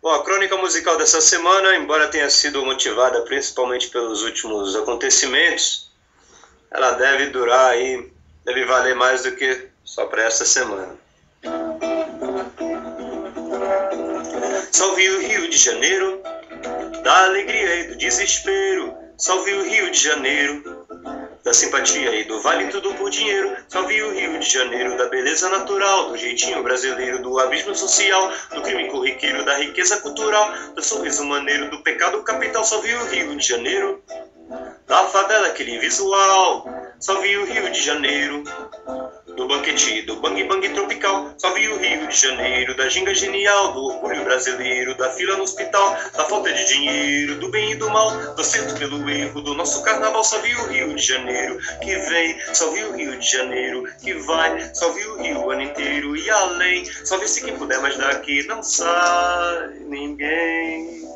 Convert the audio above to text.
Bom, a crônica musical dessa semana, embora tenha sido motivada principalmente pelos últimos acontecimentos, ela deve durar aí, deve valer mais do que só para essa semana. Salve o Rio de Janeiro, da alegria e do desespero. Salve o Rio de Janeiro, da simpatia e do vale tudo por dinheiro. Salve o Rio de Janeiro, da beleza natural, do jeitinho brasileiro, do abismo social, do crime corriqueiro, da riqueza cultural, do sorriso maneiro, do pecado capital. Salve o Rio de Janeiro, da favela, aquele visual. Salve o Rio de Janeiro, do banquete, do bang bang tropical. Salve o Rio de Janeiro, da ginga genial, do orgulho brasileiro, da fila no hospital, da falta de dinheiro, do bem e do mal, do acerto pelo erro, do nosso carnaval. Salve o Rio de Janeiro que vem, salve o Rio de Janeiro que vai, salve o Rio o ano inteiro e além. Salve-se quem puder, mas daqui não sai ninguém.